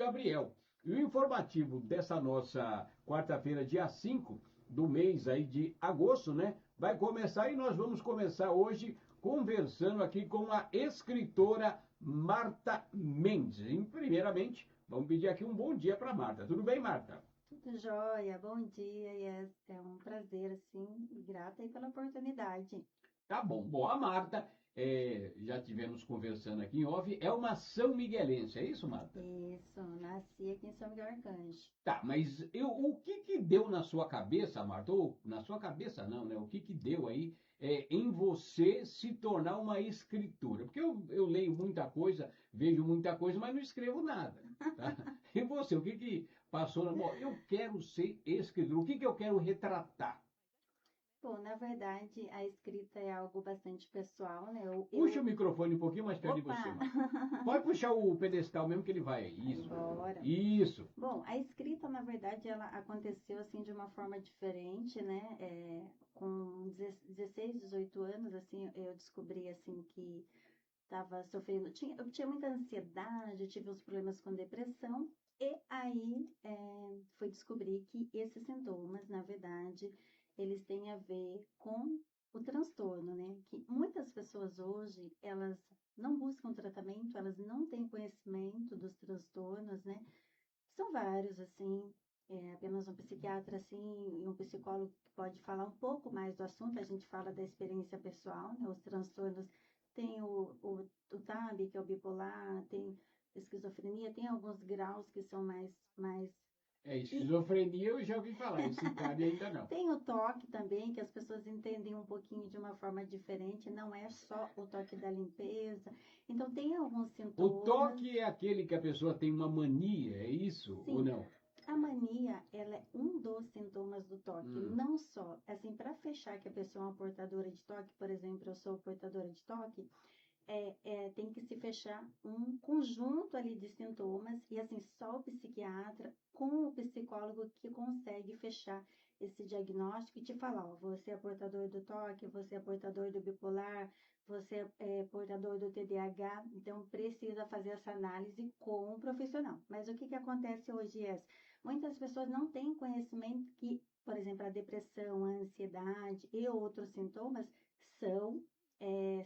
Gabriel. E o informativo dessa nossa quarta-feira, dia 5 do mês aí de agosto, né? Vai começar e nós vamos começar hoje conversando aqui com a escritora Marta Mendes. E, primeiramente, vamos pedir aqui um bom dia para Marta. Tudo bem, Marta? Tudo jóia, bom dia, Yes. É um prazer, assim, e grata aí pela oportunidade. Tá bom. Bom, a Marta, já tivemos conversando aqui em off, é uma São Miguelense, é isso, Marta? Isso, nasci aqui em São Miguel Arcanjo. Tá, mas o que que deu na sua cabeça, Marta? Ou na sua cabeça não, né? O que que deu aí em você se tornar uma escritora? Porque eu leio muita coisa, vejo muita coisa, mas não escrevo nada, tá? E você, o que que passou na... Bom, eu quero ser escritor, o que que eu quero retratar? Bom, na verdade, a escrita é algo bastante pessoal, né? Puxa o microfone um pouquinho mais perto de você, Opa! Marta. Pode puxar o pedestal mesmo que ele vai aí. Vai Isso. embora. Isso. Bom, a escrita, na verdade, ela aconteceu, assim, de uma forma diferente, né? Com 16, 18 anos, assim, eu descobri, assim, que estava sofrendo, eu tinha muita ansiedade, eu tive uns problemas com depressão, e aí fui descobrir que esses sintomas, na verdade, eles têm a ver com o transtorno, né? Que muitas pessoas hoje, elas não buscam tratamento, elas não têm conhecimento dos transtornos, né? São vários, assim, apenas um psiquiatra, assim, e um psicólogo que pode falar um pouco mais do assunto. A gente fala da experiência pessoal, né? Os transtornos, tem o TAB, que é o bipolar, tem esquizofrenia, tem alguns graus que são mais... E Esquizofrenia eu já ouvi falar, esse TAB ainda não. tem o toque também, que as pessoas entendem um pouquinho de uma forma diferente, não é só o toque da limpeza. Então, tem alguns O sintomas. toque é aquele que a pessoa tem uma mania, é isso ou Sim, não? a mania, ela é um dos sintomas do toque, Hum, não só, assim, para fechar que a pessoa é uma portadora de toque, por exemplo, eu sou portadora de toque, tem que se fechar um conjunto ali de sintomas e assim só o psiquiatra com o psicólogo que consegue fechar esse diagnóstico e te falar, ó, você é portador do toque, você é portador do bipolar, você é portador do TDAH, então precisa fazer essa análise com um profissional. Mas o que acontece hoje é, muitas pessoas não têm conhecimento que, por exemplo, a depressão, a ansiedade e outros sintomas são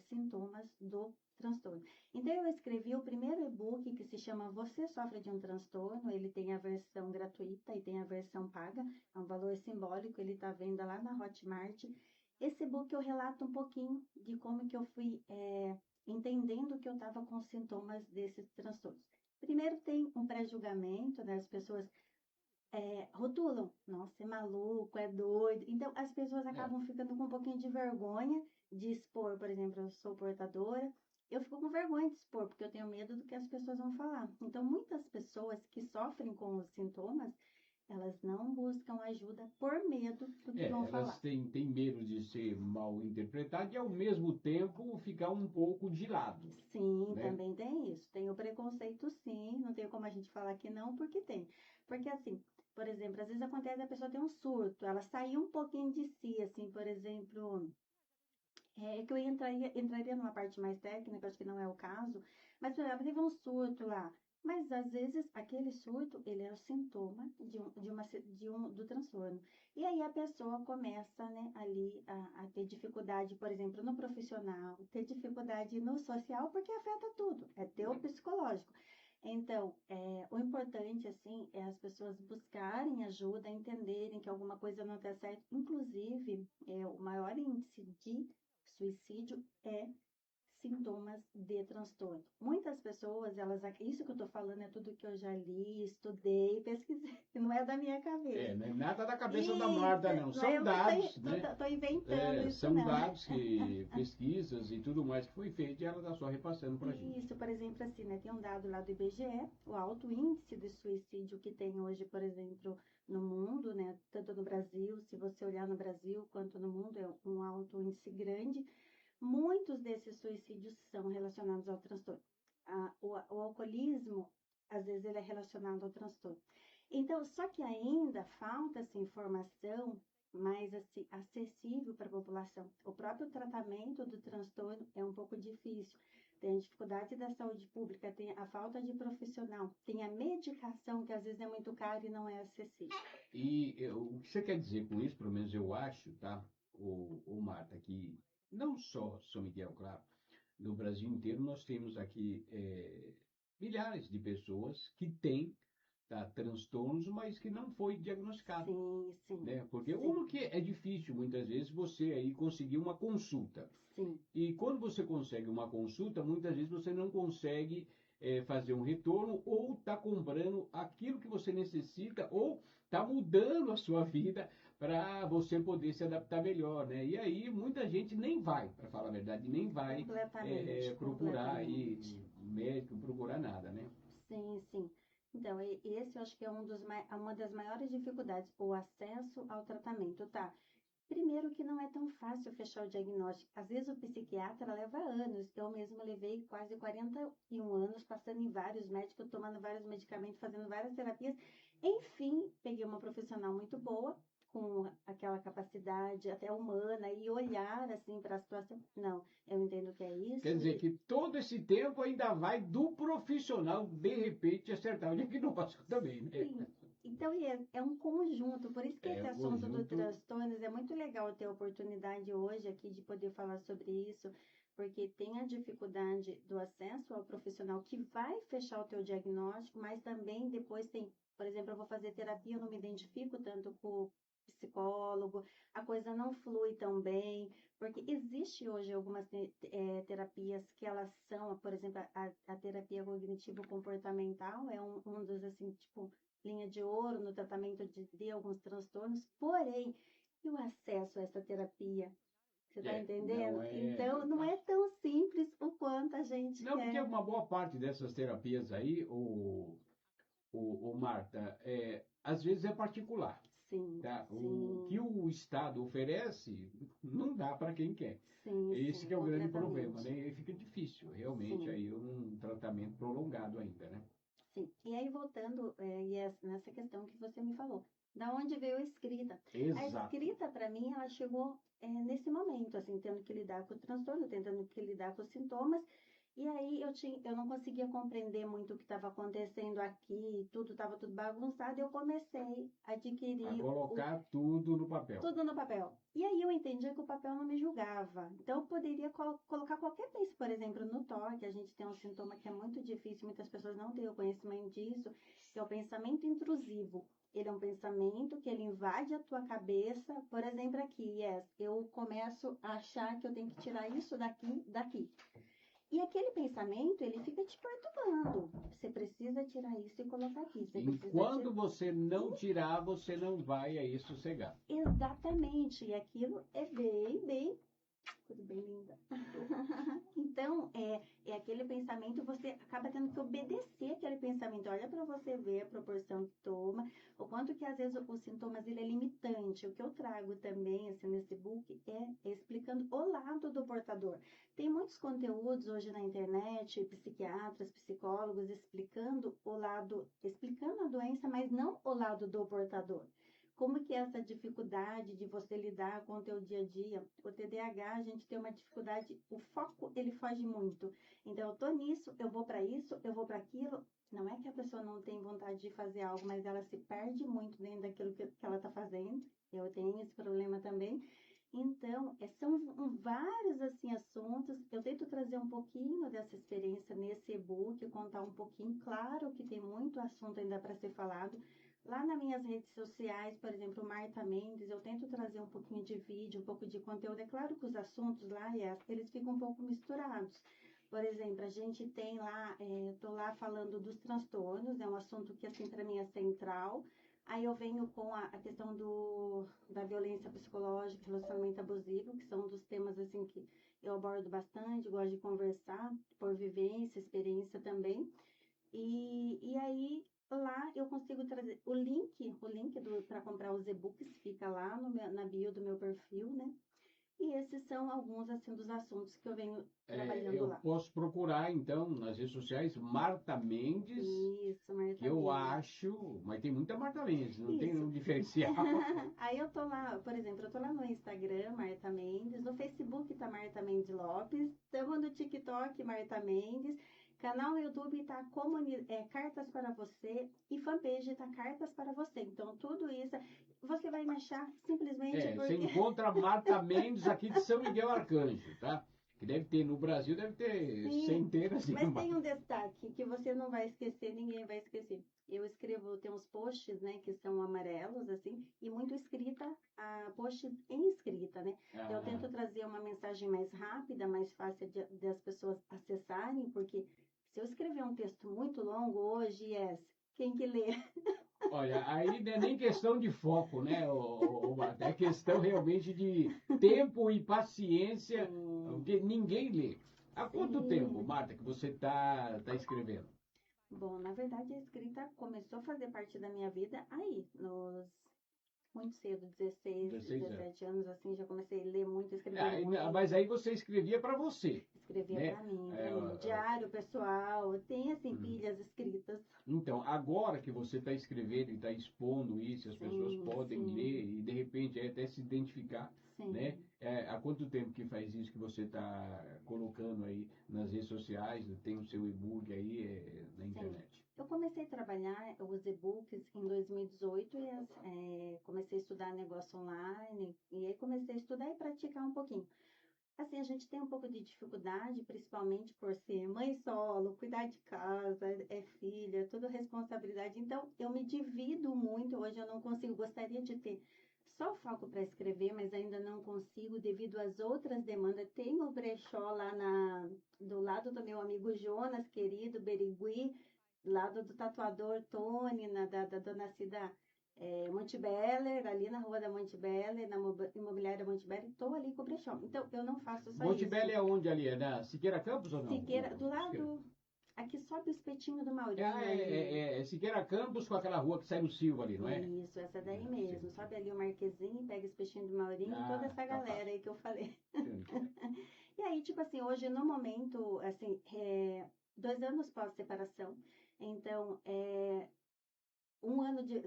sintomas do transtorno. Então, eu escrevi o primeiro e-book que se chama Você Sofre de um Transtorno. Ele tem a versão gratuita e tem a versão paga. É um valor simbólico, ele está à venda lá na Hotmart. Esse e-book eu relato um pouquinho de como que eu fui entendendo que eu estava com sintomas desses transtornos. Primeiro tem um pré-julgamento, né? As pessoas rotulam, nossa, é maluco, é doido. Então, as pessoas é. acabam ficando com um pouquinho de vergonha de expor, por exemplo, eu sou portadora, eu fico com vergonha de expor, porque eu tenho medo do que as pessoas vão falar. Então, muitas pessoas que sofrem com os sintomas, elas não buscam ajuda por medo do que vão Elas falar. têm medo de ser mal interpretado e ao mesmo tempo ficar um pouco de lado, Sim, né? também tem isso. Tem o preconceito, sim. Não tem como a gente falar que não, porque tem. Porque, assim, por exemplo, às vezes acontece a pessoa ter um surto, ela saiu um pouquinho de si, assim, por exemplo. Que eu entraria numa parte mais técnica, acho que não é o caso, mas, por exemplo, teve um surto lá. Mas, às vezes, aquele surto, ele é o sintoma do transtorno. E aí a pessoa começa, né, ali a ter dificuldade, por exemplo, no profissional, ter dificuldade no social, porque afeta tudo, é teu psicológico. Então, o importante, assim, é as pessoas buscarem ajuda, entenderem que alguma coisa não está certo. Inclusive, o maior índice de suicídio é sintomas de transtorno. Muitas pessoas, isso que eu estou falando é tudo que eu já li, estudei, pesquisei, não é da minha cabeça. Não é nada da cabeça da Isso, Marta, não. não é São eu que dados, né? estou inventando isso, São não. dados que pesquisas e tudo mais que foi feito e ela está só repassando para a gente. Isso, por exemplo, assim, né, tem um dado lá do IBGE, o alto índice de suicídio que tem hoje, por exemplo, no mundo, né, tanto no Brasil, se você olhar no Brasil quanto no mundo, é um alto índice grande. Muitos desses suicídios são relacionados ao transtorno. O alcoolismo, às vezes, ele é relacionado ao transtorno. Então, só que ainda falta essa informação mais assim, acessível para a população. O próprio tratamento do transtorno é um pouco difícil, tem a dificuldade da saúde pública, tem a falta de profissional, tem a medicação, que às vezes é muito cara e não é acessível. E o que você quer dizer com isso, pelo menos eu acho, tá, o Marta, que não só São Miguel, claro, no Brasil inteiro nós temos aqui milhares de pessoas que têm, tá, transtornos, mas que não foi diagnosticado, Sim, sim, né? Porque sim, que é difícil muitas vezes você aí conseguir uma consulta. sim. E quando você consegue uma consulta, muitas vezes você não consegue fazer um retorno ou está comprando aquilo que você necessita ou está mudando a sua vida para você poder se adaptar melhor, né? E aí muita gente nem vai, para falar a verdade, nem vai Completamente, procurar aí completamente. médico, procurar nada, né? Sim, sim. Então, esse eu acho que é uma das maiores dificuldades, o acesso ao tratamento, tá? Primeiro que não é tão fácil fechar o diagnóstico. Às vezes o psiquiatra leva anos. Eu mesma levei quase 41 anos, passando em vários médicos, tomando vários medicamentos, fazendo várias terapias. Enfim, peguei uma profissional muito boa, com aquela capacidade até humana e olhar assim para a situação. Não, eu entendo que é Quer isso. dizer que todo esse tempo ainda vai do profissional, de repente, acertar o diagnóstico também, né? Sim. Então, é um conjunto, por isso que É esse um assunto do conjunto. transtornos é muito legal ter a oportunidade hoje aqui de poder falar sobre isso, porque tem a dificuldade do acesso ao profissional que vai fechar o teu diagnóstico, mas também depois tem, por exemplo, eu vou fazer terapia, eu não me identifico tanto com o psicólogo, a coisa não flui tão bem, porque existe hoje algumas terapias que elas são, por exemplo, a terapia cognitivo-comportamental é um dos, assim, tipo, linha de ouro no tratamento de alguns transtornos, porém, e o acesso a essa terapia? Você está Não entendendo? é Então, não é fácil. tão simples o quanto a gente Não, porque quer. uma boa parte dessas terapias aí, o Marta, às vezes é particular, Sim, tá? O que sim, o Estado oferece não dá para quem quer. sim, Esse sim, que é o grande problema, completamente. né? E fica difícil, realmente, Sim, aí um tratamento prolongado ainda, né? sim. E aí, voltando, nessa questão que você me falou, da onde veio a escrita? A Exato. escrita, para mim, ela chegou nesse momento, assim, tendo que lidar com o transtorno, tentando que lidar com os sintomas. E aí eu não conseguia compreender muito o que estava acontecendo aqui, estava tudo bagunçado. Eu comecei a A adquirir colocar tudo no papel. tudo no papel. E aí eu entendia que o papel não me julgava. Então eu poderia colocar qualquer coisa, por exemplo, no toque, a gente tem um sintoma que é muito difícil, muitas pessoas não têm o conhecimento disso, que é o pensamento intrusivo. Ele é um pensamento que ele invade a tua cabeça. Por exemplo, aqui, eu começo a achar que eu tenho que tirar isso daqui. E aquele pensamento, ele fica te perturbando. Você precisa tirar isso e colocar aqui. Você precisa Enquanto tirar. você não tirar, você não vai aí sossegar. Exatamente. E aquilo é bem, tudo bem, linda. Então, é aquele pensamento, você acaba tendo que obedecer aquele pensamento. Olha para você ver a proporção que toma, o quanto que às vezes os sintomas ele é limitante. O que eu trago também assim, nesse book é explicando o lado do portador. Tem muitos conteúdos hoje na internet, psiquiatras, psicólogos explicando explicando a doença, mas não o lado do portador. Como que é essa dificuldade de você lidar com o teu dia a dia? O TDAH, a gente tem uma dificuldade, o foco, ele foge muito. Então, eu tô nisso, eu vou para isso, eu vou para aquilo. Não é que a pessoa não tem vontade de fazer algo, mas ela se perde muito dentro daquilo que ela está fazendo. Eu tenho esse problema também. Então, são vários assim assuntos. Eu tento trazer um pouquinho dessa experiência nesse e-book, contar um pouquinho. Claro que tem muito assunto ainda para ser falado. Lá nas minhas redes sociais, por exemplo, Marta Mendes, eu tento trazer um pouquinho de vídeo, um pouco de conteúdo. É claro que os assuntos lá, eles ficam um pouco misturados. Por exemplo, a gente tem lá, tô lá falando dos transtornos, é um assunto que, assim, para mim é central. Aí eu venho com a questão da violência psicológica, relacionamento abusivo, que são um dos temas, assim, que eu abordo bastante, gosto de conversar, por vivência, experiência também. E aí lá eu consigo trazer o link para comprar os e-books fica lá na bio do meu perfil, né? E esses são alguns, assim, dos assuntos que eu venho trabalhando Eu lá. posso procurar, então, nas redes sociais, Marta Mendes, Isso, que Marta eu Mendes. acho, mas tem muita Marta Mendes, não tem Isso. um diferencial. Aí eu tô lá, por exemplo, eu tô lá no Instagram, Marta Mendes, no Facebook tá Marta Mendes Lopes, estamos no TikTok, Marta Mendes, canal no YouTube tá Cartas para Você e fanpage tá Cartas para Você. Então tudo isso você vai me achar simplesmente Você porque encontra Marta Mendes aqui de São Miguel Arcanjo, tá? Que deve ter, no Brasil, deve ter sim, centenas de mas tem Marta. um destaque que você não vai esquecer, ninguém vai esquecer. Eu escrevo, tem uns posts, né, que são amarelos, assim, e muito escrita, posts em escrita, né? Então, eu Ah, tento trazer uma mensagem mais rápida, mais fácil das pessoas acessarem, porque se eu escrever um texto muito longo hoje, quem que lê? olha, aí não é nem questão de foco, né, Marta? É questão realmente de tempo e paciência, Sim, porque ninguém lê. Há quanto tempo, sim. Marta, que você tá escrevendo? Bom, na verdade, a escrita começou a fazer parte da minha vida aí, muito cedo, 16, 16 anos. 17 anos, assim, já comecei a ler muito, escrever Mas muito, aí você escrevia para você, escrevia né? para mim, diário pessoal, tem assim, Uhum. pilhas escritas. Então, agora que você está escrevendo e está expondo isso, as pessoas Sim, podem ler sim, e de repente até se identificar, né? sim. Há quanto tempo que faz isso que você está colocando aí nas redes sociais, tem o seu e-book aí na Sim. internet? Eu comecei a trabalhar os e-books em 2018 comecei a estudar negócio online e aí comecei a estudar e praticar um pouquinho. Assim, a gente tem um pouco de dificuldade, principalmente por ser mãe solo, cuidar de casa, é filha, toda responsabilidade. Então, eu me divido muito. Hoje eu não consigo, gostaria de ter só foco para escrever, mas ainda não consigo devido às outras demandas. Tem o brechó lá do lado do meu amigo Jonas, querido, Berigui, lado do tatuador Tony, da dona Cida Monte Beller, ali na rua da Monte Beller, na imobiliária Monte Beller, estou ali com o brechó. Então, eu não faço só Montebello isso. é onde ali? É na Siqueira Campos ou não? Siqueira, do Siqueira. lado, aqui sobe o espetinho do Maurinho ali. É Siqueira Campos com aquela rua que sai no Silva ali, não é? Isso, essa daí Sim, mesmo. sim. Sobe ali o Marquezinho, pega o espetinho do Maurinho e toda essa Capaz. galera aí que eu falei. Sei onde que é. E aí, tipo assim, hoje no momento, assim, 2 anos pós-separação, então,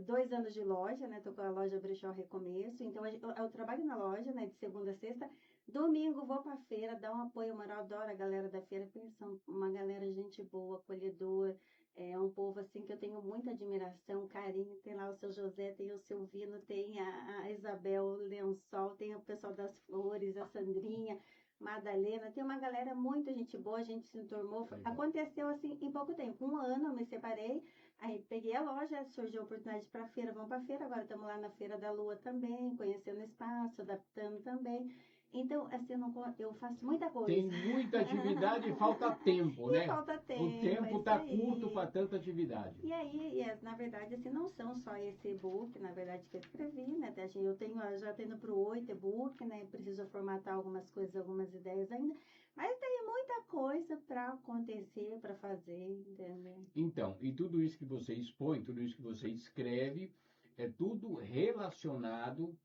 2 anos de loja, né? Tô com a loja Brechó Recomeço. Então, eu trabalho na loja, né? De segunda a sexta. Domingo vou pra feira, dar um apoio moral. Adoro a galera da feira. Pensam uma galera gente boa, acolhedor. É um povo, assim, que eu tenho muita admiração, carinho. Tem lá o seu José, tem o seu Vino, tem a Isabel Lençol, tem o pessoal das flores, a Sandrinha, Madalena. Tem uma galera muito gente boa, a gente se enturmou. Legal. Aconteceu, assim, em pouco tempo. 1 ano eu me separei. Aí peguei a loja, surgiu a oportunidade para feira, vamos para feira, agora estamos lá na Feira da Lua também, conhecendo o espaço, adaptando também. Então, assim, eu faço muita Tem coisa. muita atividade e falta tempo, E né? falta O tempo, é tempo isso está curto para aí. tanta atividade. E aí, na verdade, assim, não são só esse e-book, na verdade, que eu escrevi, né? Eu já tendo para o 8 e-book, né? Preciso formatar algumas coisas, algumas ideias ainda. Mas tem muita coisa para acontecer, para fazer, entendeu? Então, e tudo isso que você expõe, tudo isso que você escreve, é tudo relacionado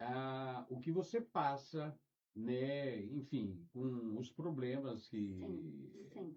a o que você passa, né? Enfim, com os problemas Sim, que sim.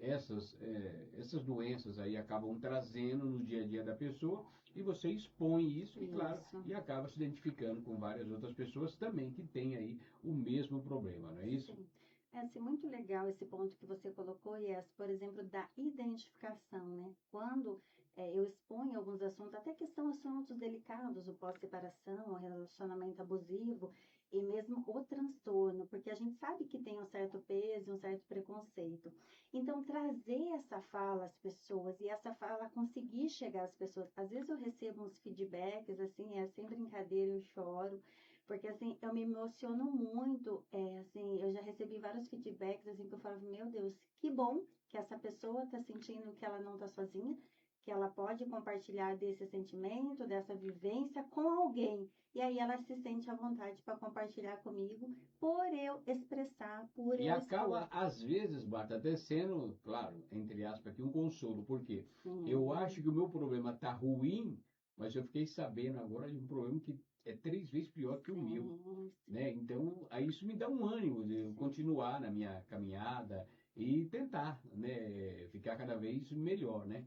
essas doenças aí acabam trazendo no dia a dia da pessoa e você expõe isso e, claro, Isso. e acaba se identificando com várias outras pessoas também que têm aí o mesmo problema, não é isso? Sim. É assim, muito legal esse ponto que você colocou, Yes, por exemplo, da identificação, né? Quando eu exponho alguns assuntos, até que são assuntos delicados, o pós-separação, o relacionamento abusivo e mesmo o transtorno, porque a gente sabe que tem um certo peso, um certo preconceito. Então, trazer essa fala às pessoas e essa fala conseguir chegar às pessoas. Às vezes eu recebo uns feedbacks, assim, sem brincadeira, eu choro. Porque, assim, eu me emociono muito, assim, eu já recebi vários feedbacks, assim, que eu falo, meu Deus, que bom que essa pessoa tá sentindo que ela não tá sozinha, que ela pode compartilhar desse sentimento, dessa vivência com alguém. E aí ela se sente à vontade para compartilhar comigo, por eu expressar, por E eu expor. acaba, às vezes, Marta, até sendo, claro, entre aspas, aqui um consolo, porque eu Sim, acho que o meu problema está ruim mas eu fiquei sabendo agora de um problema que é 3 vezes pior que o meu, Sim, né? Então, aí isso me dá um ânimo de eu sim, continuar na minha caminhada e tentar, né, ficar cada vez melhor, né?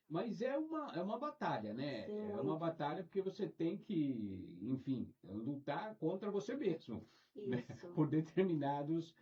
Mas é uma batalha, né? sim, É uma muito. batalha porque você tem que, enfim, lutar contra você mesmo, né? Isso. Por determinados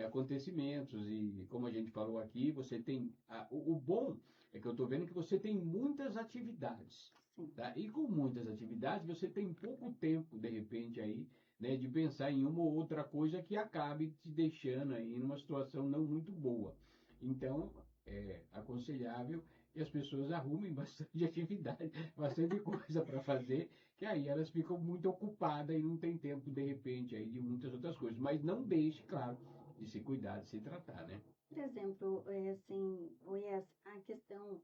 acontecimentos. E como a gente falou aqui, você tem. O bom é que eu estou vendo que você tem muitas atividades. Sim. Tá? E com muitas atividades, você tem pouco tempo, de repente, aí, né, de pensar em uma ou outra coisa que acabe te deixando aí numa situação não muito boa. Então, é aconselhável que as pessoas arrumem bastante atividade, bastante coisa para fazer, que aí elas ficam muito ocupadas e não tem tempo, de repente, aí de muitas outras coisas. Mas não deixe, claro, de se cuidar, de se tratar, né? Por exemplo, assim, o Yes, a questão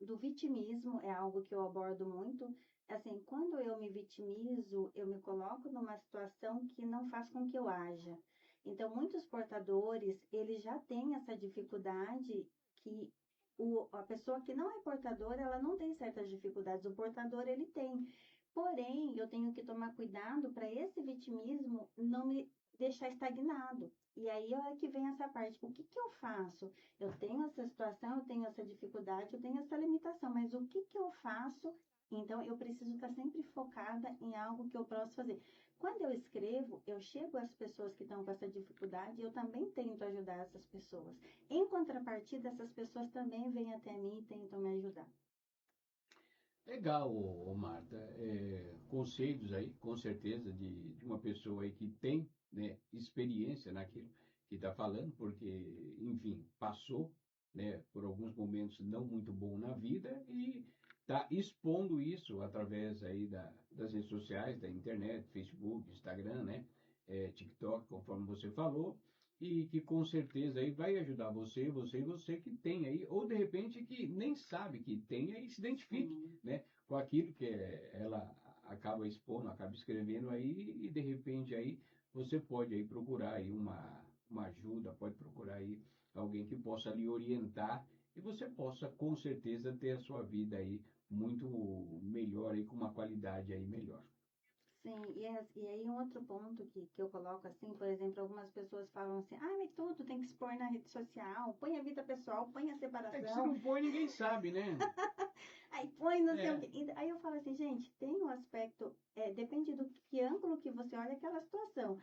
do vitimismo é algo que eu abordo muito. Assim, quando eu me vitimizo, eu me coloco numa situação que não faz com que eu haja. Então, muitos portadores, eles já têm essa dificuldade que a pessoa que não é portadora, ela não tem certas dificuldades. O portador, ele tem. Porém, eu tenho que tomar cuidado para esse vitimismo não me deixar estagnado. E aí, a hora que vem essa parte, o que que eu faço? Eu tenho essa situação, eu tenho essa dificuldade, eu tenho essa limitação, mas o que que eu faço? Então, eu preciso estar sempre focada em algo que eu posso fazer. Quando eu escrevo, eu chego às pessoas que estão com essa dificuldade e eu também tento ajudar essas pessoas. Em contrapartida, essas pessoas também vêm até mim e tentam me ajudar. Legal, Marta. Conselhos aí, com certeza, de uma pessoa aí que tem, né, experiência naquilo que está falando, porque, enfim, passou, né, por alguns momentos não muito bom na vida e está expondo isso através aí das redes sociais, da internet, Facebook, Instagram, né, TikTok, conforme você falou, e que com certeza aí vai ajudar você que tem aí, ou de repente que nem sabe que tem aí, se identifique, Sim. né, com aquilo que ela acaba expondo, acaba escrevendo aí, e de repente aí você pode aí procurar aí uma ajuda, pode procurar aí alguém que possa lhe orientar e você possa com certeza ter a sua vida aí muito melhor aí, com uma qualidade aí melhor. Sim, e aí um outro ponto que eu coloco assim, por exemplo, algumas pessoas falam assim, ah, mas tudo tem que expor na rede social, põe a vida pessoal, põe a É que se separação, não põe, ninguém sabe, né? aí põe não sei o É, quê. Aí eu falo assim, gente, tem um aspecto, depende do que ângulo que você olha aquela situação.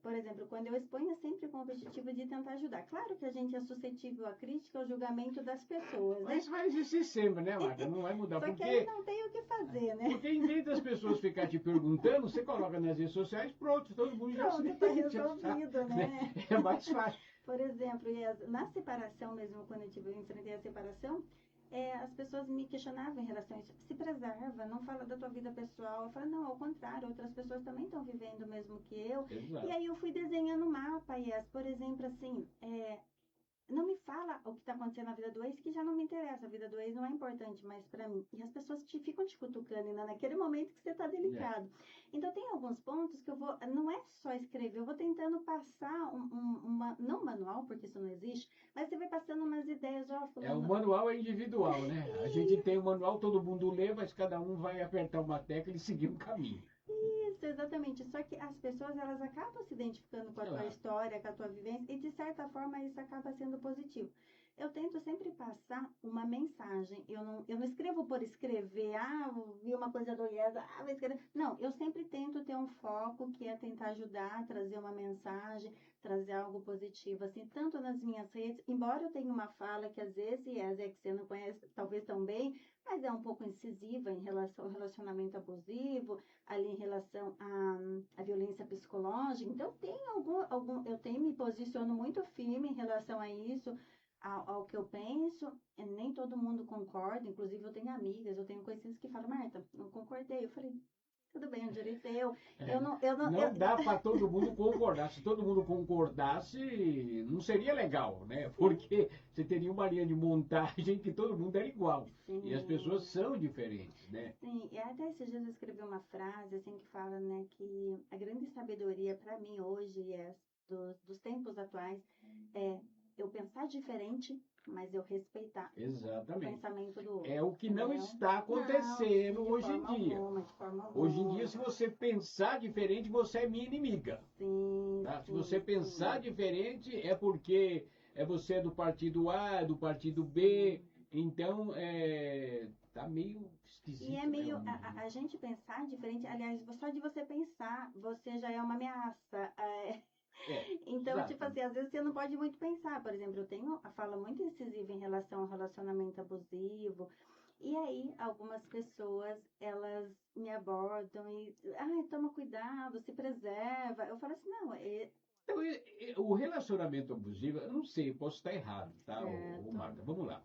Por exemplo, quando eu exponho é sempre com o objetivo de tentar ajudar. Claro que a gente é suscetível à crítica, ao julgamento das pessoas, mas né? isso vai existir sempre, né, Marta? Não vai mudar, Só que aí porque não tem o que fazer, né? porque em vez das pessoas ficar te perguntando, você coloca nas redes sociais, pronto, todo mundo já Pronto, tá se já sabe, resolvido, né? né? É mais fácil. Por exemplo, na separação mesmo, quando eu enfrentei a separação, as pessoas me questionavam em relação a isso. Se preserva, não fala da tua vida pessoal. Eu falo, não, ao contrário, outras pessoas também estão vivendo o mesmo que eu. E Exato. aí eu fui desenhando um mapa, por exemplo, assim, não me fala o que está acontecendo na vida do ex, que já não me interessa. A vida do ex não é importante mais para mim. E as pessoas ficam te cutucando ainda naquele momento que você está É. delicado. Então, tem alguns pontos que eu vou. Não é só escrever, eu vou tentando passar não manual, porque isso não existe, mas você vai passando umas ideias, ó, O fulano. manual é individual, né? A gente tem o manual, todo mundo lê, mas cada um vai apertar uma tecla e seguir um caminho. Isso, exatamente. Só que as pessoas elas acabam se identificando com a tua Claro. história, com a tua vivência, e de certa forma isso acaba sendo positivo. Eu tento sempre passar uma mensagem. Eu não escrevo por escrever, vi uma coisa do Yes, vou escrever. Não, eu sempre tento ter um foco que é tentar ajudar, trazer uma mensagem, trazer algo positivo, assim, tanto nas minhas redes, embora eu tenha uma fala que às vezes, Yes, é que você não conhece talvez tão bem, mas é um pouco incisiva em relação ao relacionamento abusivo, ali em relação à violência psicológica. Então, eu me posiciono muito firme em relação a isso, ao que eu penso. Nem todo mundo concorda, inclusive eu tenho amigas, eu tenho conhecidas que falam, Marta, não concordei. Eu falei, tudo bem, o direito é eu. É, não dá para todo mundo concordar. Se todo mundo concordasse, não seria legal, né? Sim, Porque você teria uma linha de montagem que todo mundo era igual. E as pessoas sim. são diferentes, né? Sim, e até esses dias eu escrevi uma frase assim que fala, né, que a grande sabedoria para mim hoje dos tempos atuais é eu pensar diferente mas eu respeitar o Exatamente. pensamento do outro. É o que não entendeu? está acontecendo Não, hoje em dia. de forma Hoje em alguma. dia, se você pensar diferente, você é minha inimiga. Sim, Tá? Se sim, você pensar sim. diferente, é porque você é do partido A, é do partido B. Sim. Então, tá meio E é esquisito, né, meio. o mundo, né? A gente pensar diferente, aliás, só de você pensar, você já é uma ameaça. Então, tipo Exato. assim, às vezes você não pode muito pensar. Por exemplo, eu tenho a fala muito incisiva em relação ao relacionamento abusivo. E aí, algumas pessoas, elas me abordam e, ai, toma cuidado, se preserva. Eu falo assim, não, Então, o relacionamento abusivo, eu não sei, posso estar errado, tá, certo. Marta? Vamos lá.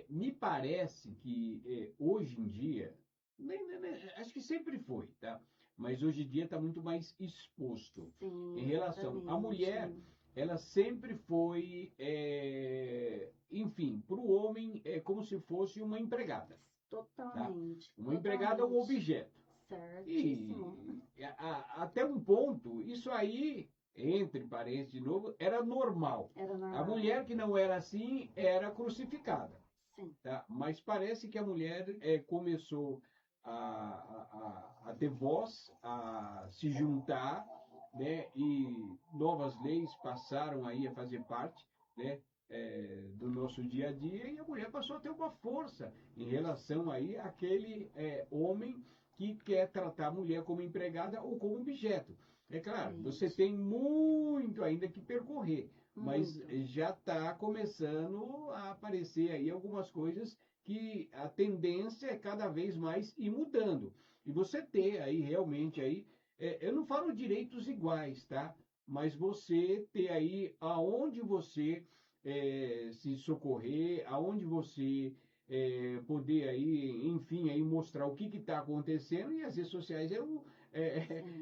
Me parece que hoje em dia, acho que sempre foi, tá? Mas hoje em dia está muito mais exposto Sim, em relação à exatamente. mulher. Ela sempre foi, enfim, para o homem é como se fosse uma empregada, tá? Totalmente, Uma empregada é um totalmente. objeto. Certíssimo. E até um ponto, isso aí, entre parênteses de novo, era normal. Era A normal. mulher que não era assim era crucificada. Sim. Tá? Mas parece que a mulher começou a ter voz, a se juntar, né? E novas leis passaram aí a fazer parte, né? Do nosso dia a dia, e a mulher passou a ter uma força em relação aí àquele homem que quer tratar a mulher como empregada ou como objeto. É claro, você Exatamente. tem muito ainda que percorrer, mas Muito. já está começando a aparecer aí algumas coisas que a tendência é cada vez mais ir mudando. E você ter aí realmente aí, eu não falo direitos iguais, tá? Mas você ter aí aonde você se socorrer, aonde você poder aí, enfim, aí mostrar o que está acontecendo, e as redes sociais Sim.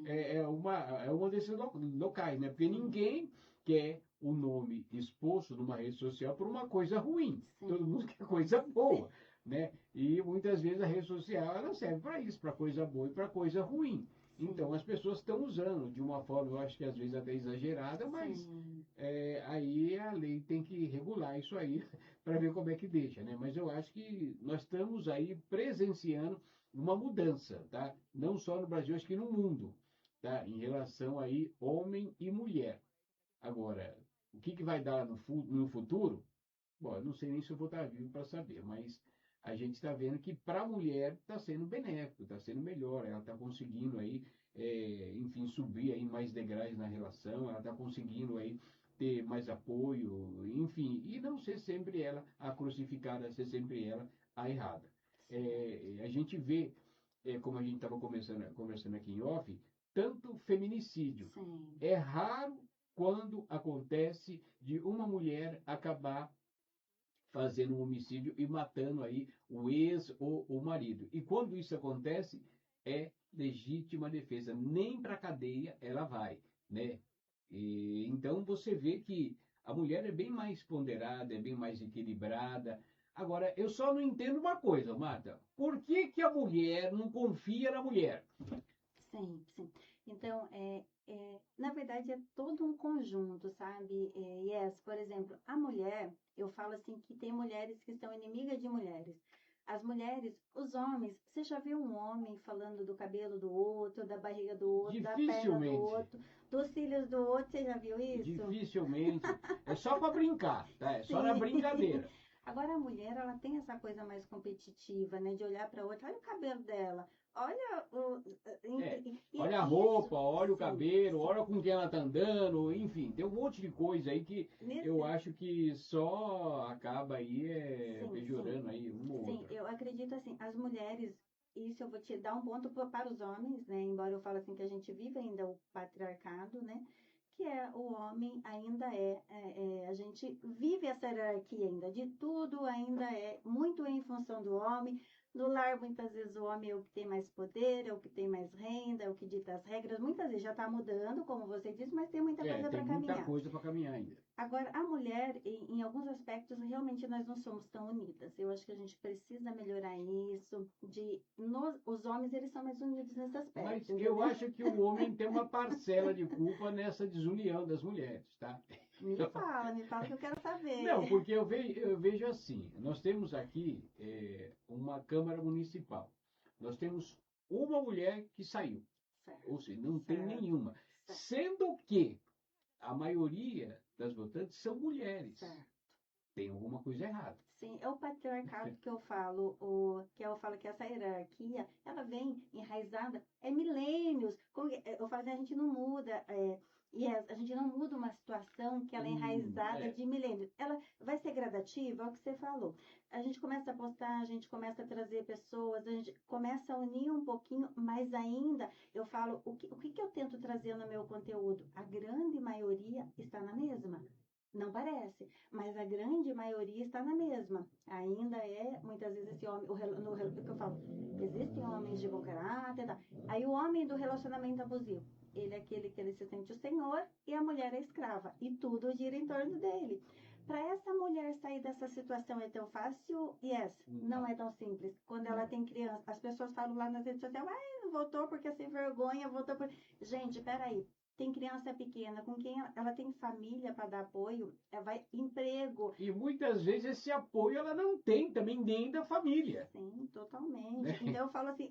é uma desses locais, né? Porque Sim. ninguém quer o nome exposto numa rede social por uma coisa ruim. Todo Sim. mundo quer coisa Sim. boa, né? E muitas vezes a rede social ela serve para isso, para coisa boa e para coisa ruim. Então Sim. as pessoas estão usando de uma forma, eu acho que às vezes até exagerada, mas Sim. aí a lei tem que regular isso aí para ver como é que deixa, né? Mas eu acho que nós estamos aí presenciando uma mudança, tá? Não só no Brasil, acho que no mundo, tá? Em relação aí homem e mulher. Agora, o que vai dar no futuro? Bom, eu não sei nem se eu vou estar vivo para saber, mas a gente está vendo que para a mulher está sendo benéfico, está sendo melhor, ela está conseguindo aí, enfim, subir aí mais degraus na relação, ela está conseguindo aí ter mais apoio, enfim, e não ser sempre ela a crucificada, ser sempre ela a errada. A gente vê, como a gente estava conversando aqui em off, tanto feminicídio. Sim. É raro quando acontece de uma mulher acabar fazendo um homicídio e matando aí o ex ou o marido. E quando isso acontece, é legítima defesa. Nem para cadeia ela vai, né? Então você vê que a mulher é bem mais ponderada, é bem mais equilibrada. Agora, eu só não entendo uma coisa, Marta. Por que, que a mulher não confia na mulher? Sim, sim. Então, na verdade, é todo um conjunto, sabe? Yes, por exemplo, a mulher, eu falo assim que tem mulheres que são inimigas de mulheres. As mulheres, os homens, você já viu um homem falando do cabelo do outro, da barriga do outro, da perna do Dificilmente. outro, dos cílios do outro, você já viu isso? Dificilmente. É só para brincar, tá? É só na Sim. brincadeira. Agora a mulher, ela tem essa coisa mais competitiva, né? De olhar para outra, olha o cabelo dela, olha o. É. E Olha a isso, roupa, olha o sim, cabelo, sim. olha com quem ela tá andando, enfim, tem um monte de coisa aí que eu Nesse, acho que só acaba aí sim, sim. pejorando aí uma ou Sim, outra. eu acredito assim, as mulheres, isso eu vou te dar um ponto para os homens, né? Embora eu fale assim que a gente vive ainda o patriarcado, né? Que é o homem ainda a gente vive essa hierarquia ainda, de tudo ainda é muito em função do homem. No lar, muitas vezes o homem é o que tem mais poder, é o que tem mais renda, é o que dita as regras. Muitas vezes já está mudando, como você disse, mas tem muita coisa Tem para muita caminhar. coisa para caminhar ainda. Agora, a mulher, em alguns aspectos, realmente nós não somos tão unidas. Eu acho que a gente precisa melhorar isso. Os homens, eles são mais unidos nesse Mas aspecto, eu entendeu? acho que o homem tem uma parcela de culpa nessa desunião das mulheres, tá? Me fala que eu quero saber. Não, porque eu vejo assim, nós temos aqui uma Câmara Municipal. Nós temos uma mulher que saiu, Certo, ou seja, não tem certo, nenhuma. certo, Sendo que a maioria das votantes são mulheres. certo. Tem alguma coisa errada. Sim, é o patriarcado que eu falo que essa hierarquia, ela vem enraizada, é milênios. Eu falo assim, a gente não muda, a gente não muda uma situação que ela é enraizada É. de milênios. Ela vai ser gradativa, é o que você falou. A gente começa a postar, a gente começa a trazer pessoas, a gente começa a unir um pouquinho, mas ainda eu falo, o que eu tento trazer no meu conteúdo? A grande maioria está na mesma. Não parece, mas a grande maioria está na mesma. Ainda é, muitas vezes, esse homem, o que eu falo, existem homens de bom caráter, tá? Aí o homem do relacionamento abusivo, ele é aquele que ele se sente o senhor e a mulher é a escrava, e tudo gira em torno dele. Para essa mulher sair dessa situação é tão fácil? Yes, não é tão simples. Quando ela tem criança, as pessoas falam lá nas redes sociais, não votou porque é sem vergonha, votou por... Gente, peraí, tem criança pequena, com quem ela tem família para dar apoio, vai emprego. E muitas vezes esse apoio ela não tem também nem da família. Sim, totalmente. Então eu falo assim,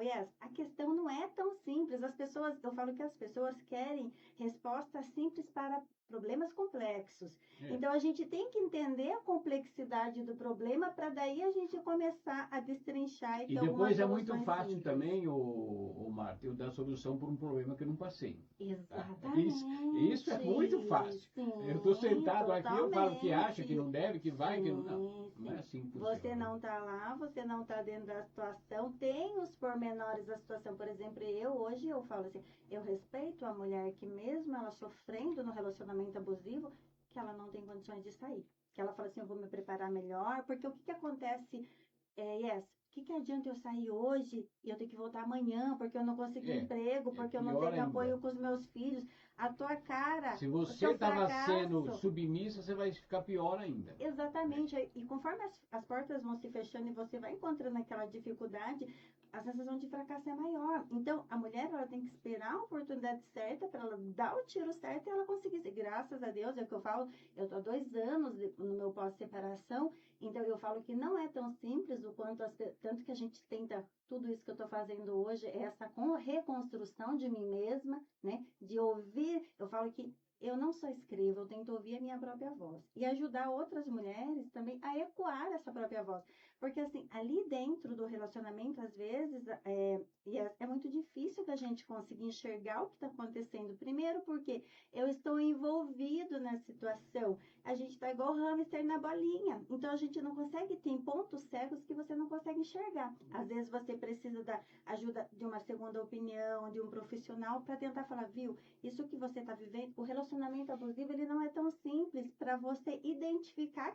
Yes, a questão não é tão simples. Eu falo que as pessoas querem respostas simples para problemas complexos. Então a gente tem que entender a complexidade do problema para daí a gente começar a destrinchar e depois é muito fácil simples. Também, o Marta, eu dar solução por um problema que eu não passei. Exatamente. Isso é muito fácil. Sim, eu estou sentado aqui, eu falo que acha, que não deve, que vai, que não. Não é assim que funciona. Você não está lá, você não está dentro da situação, tem os pormenores da situação. Por exemplo, hoje eu falo assim, eu respeito a mulher que mesmo ela sofrendo no relacionamento abusivo, que ela não tem condições de sair. Que ela fala assim, eu vou me preparar melhor, porque o que acontece, o que adianta eu sair hoje e eu ter que voltar amanhã, porque eu não consegui emprego, porque eu não tenho apoio com os meus filhos. A tua cara, se você estava sendo submissa, você vai ficar pior ainda. Exatamente. E conforme as portas vão se fechando e você vai encontrando aquela dificuldade, a sensação de fracasso é maior. Então, a mulher ela tem que esperar a oportunidade certa para ela dar o tiro certo e ela conseguir. Graças a Deus, é o que eu falo, eu estou há 2 anos no meu pós-separação, então eu falo que não é tão simples o quanto, tanto que a gente tenta, tudo isso que eu estou fazendo hoje, é essa reconstrução de mim mesma, né? De ouvir, eu falo que eu não só escrevo, eu tento ouvir a minha própria voz. E ajudar outras mulheres também a ecoar essa própria voz. Porque, assim, ali dentro do relacionamento, às vezes, é muito difícil da gente conseguir enxergar o que está acontecendo. Primeiro porque eu estou envolvido na situação. A gente está igual hamster na bolinha. Então, a gente não consegue, tem pontos cegos que você não consegue enxergar. Às vezes, você precisa da ajuda de uma segunda opinião, de um profissional, para tentar falar, viu, isso que você está vivendo, o relacionamento abusivo, ele não é tão simples para você identificar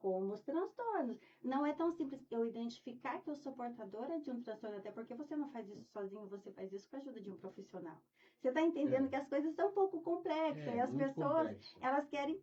como os transtornos. Não é tão simples eu identificar que eu sou portadora de um transtorno, até porque você não faz isso sozinho, você faz isso com a ajuda de um profissional. Você está entendendo que as coisas são um pouco complexas, e as pessoas, elas querem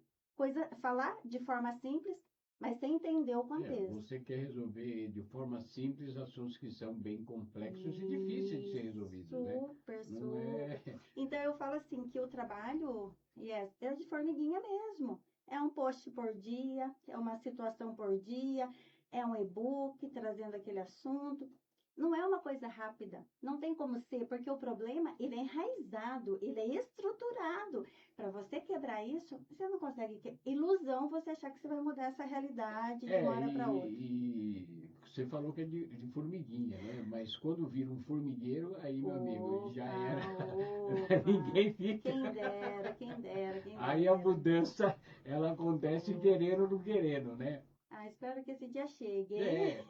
falar de forma simples, mas sem entender o contexto. Você quer resolver de forma simples assuntos que são bem complexos e difíceis de ser resolvidos, super. Super. Então eu falo assim que o trabalho é de formiguinha mesmo. É um post por dia, é uma situação por dia, é um e-book trazendo aquele assunto. Não é uma coisa rápida, não tem como ser, porque o problema, ele é enraizado, ele é estruturado. Para você quebrar isso, você não consegue. Ilusão você achar que você vai mudar essa realidade de uma hora para outra. E você falou que é de formiguinha, né? Mas quando vira um formigueiro, aí, meu amigo, já era. Ninguém fica. Quem dera, quem dera. Aí a mudança, ela acontece querendo ou não querendo, né? Espero que esse dia chegue.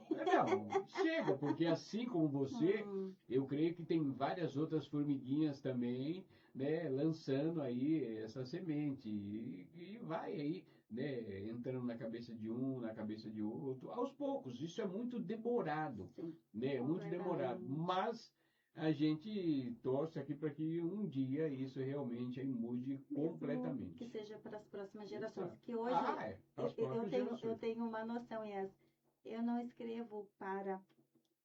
Não, chega, porque assim como você, eu creio que tem várias outras formiguinhas também, né, lançando aí essa semente e vai aí, né, entrando na cabeça de um, na cabeça de outro, aos poucos. Isso é muito demorado, né, muito demorado, mas a gente torce aqui para que um dia isso realmente aí mude completamente. Que seja para as próximas gerações. Que hoje eu tenho uma noção, eu não escrevo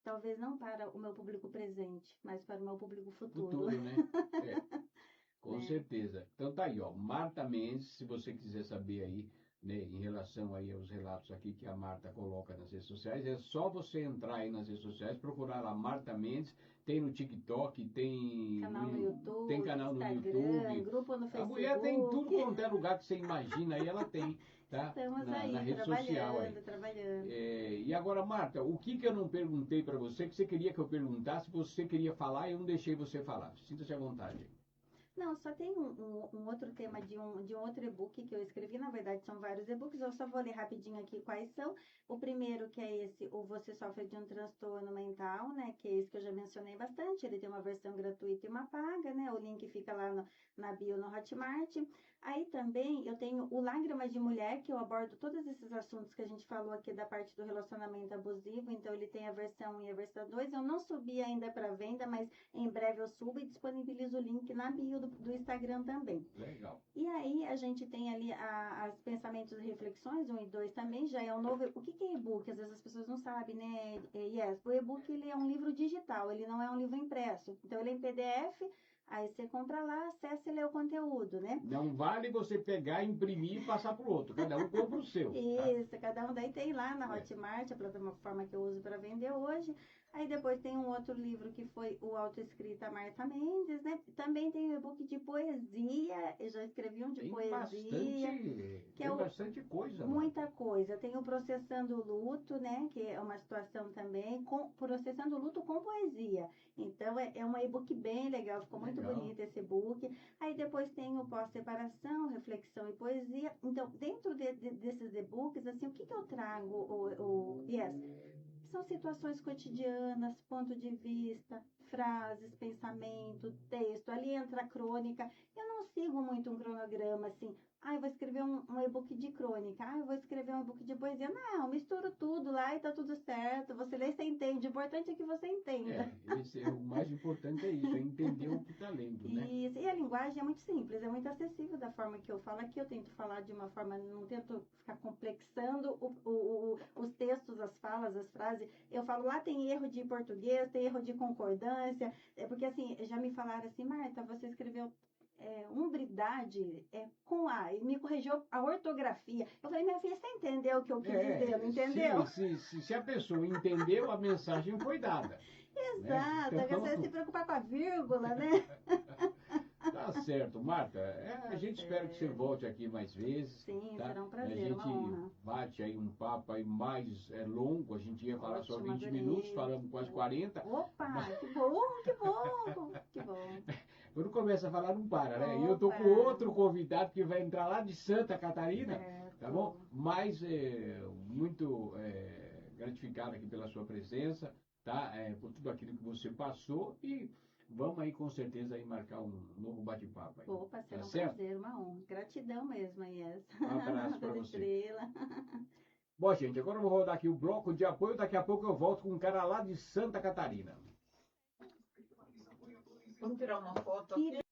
talvez não para o meu público presente, mas para o meu público futuro. Né? Com né? certeza. Então tá aí, ó, Marta Mendes, se você quiser saber aí, né, em relação aí aos relatos aqui que a Marta coloca nas redes sociais, é só você entrar aí nas redes sociais, procurar lá Marta Mendes, tem no TikTok, Canal no tem YouTube, canal no Instagram, YouTube. grupo no A mulher tem tudo Facebook. quanto é lugar que você imagina aí, ela tem, tá? Estamos Na aí, rede social aí. trabalhando, trabalhando. E agora, Marta, o que que eu não perguntei para você, que você queria que eu perguntasse, você queria falar e eu não deixei você falar. Sinta-se à vontade. Não, só tem um outro tema de um outro e-book que eu escrevi. Na verdade, são vários e-books. Eu só vou ler rapidinho aqui quais são. O primeiro, que é esse, o Você Sofre de um Transtorno Mental, né? Que é esse que eu já mencionei bastante. Ele tem uma versão gratuita e uma paga, né? O link fica lá na bio no Hotmart. Aí também eu tenho o Lágrimas de Mulher, que eu abordo todos esses assuntos que a gente falou aqui da parte do relacionamento abusivo. Então, ele tem a versão 1 e a versão 2. Eu não subi ainda para venda, mas em breve eu subo e disponibilizo o link na bio do Instagram também. Legal. E aí a gente tem ali as pensamentos e reflexões, 1 e 2 também, já é um novo. O que é e-book? Às vezes as pessoas não sabem, né? Yes, o e-book ele é um livro digital, ele não é um livro impresso. Então ele é em PDF, aí você compra lá, acessa e lê o conteúdo, né? Não vale você pegar, imprimir e passar para o outro. Cada um compra o seu. Tá? Isso, cada um daí tem lá na Hotmart, a plataforma que eu uso para vender hoje. Aí depois tem um outro livro que foi o Autoescrita Marta Mendes, né? Também tem o e-book de poesia, eu já escrevi um de poesia, que é Tem bastante coisa, muita Marta. coisa. Tem o Processando o Luto, né? Que é uma situação também, Processando o Luto com poesia. Então é um e-book bem legal, ficou muito Legal. bonito esse e-book. Aí depois tem o Pós-Separação, Reflexão e Poesia. Então, dentro desses e-books, assim, o que eu trago, Yes? São situações cotidianas, ponto de vista, frases, pensamento, texto. Ali entra a crônica. Eu não sigo muito um cronograma assim. Ah, eu vou escrever um e-book de crônica. Ah, eu vou escrever um e-book de poesia. Não, misturo tudo lá e tá tudo certo. Você lê e você entende. O importante é que você entenda. O mais importante é isso, é entender o que está lendo, né? Isso. E a linguagem é muito simples, é muito acessível da forma que eu falo aqui. Eu tento falar de uma forma, não tento ficar complexando os textos, as falas, as frases. Eu falo lá tem erro de português, tem erro de concordância. É porque assim, já me falaram assim, Marta, você escreveu umbridade com A, e me corrigiu a ortografia. Eu falei, minha filha, você entendeu o que eu quis dizer, não entendeu? Se a pessoa entendeu, a mensagem foi dada. Exato, Né? então, você se preocupar com a vírgula, né? Tá certo, Marta. A Tá gente espera que você certo. volte aqui mais vezes. Sim, Tá? será um A prazer, uma gente honra. bate aí um papo aí mais longo. A gente ia falar só Ótimo, 20 adorei. minutos, falamos quase 40. Opa, Mas que bom, que bom, que bom. quando começa a falar, não para, né? E eu tô Opa, com outro convidado que vai entrar lá de Santa Catarina, tá bom? certo. Mas muito gratificado aqui pela sua presença, tá? Por tudo aquilo que você passou e vamos aí com certeza aí marcar um novo bate-papo aí. Opa, Tá será um certo? prazer, uma honra. Gratidão mesmo, Yes. Um abraço para Toda você. estrela. Bom, gente, agora eu vou rodar aqui o bloco de apoio. Daqui a pouco eu volto com um cara lá de Santa Catarina. Vamos tirar uma foto aqui.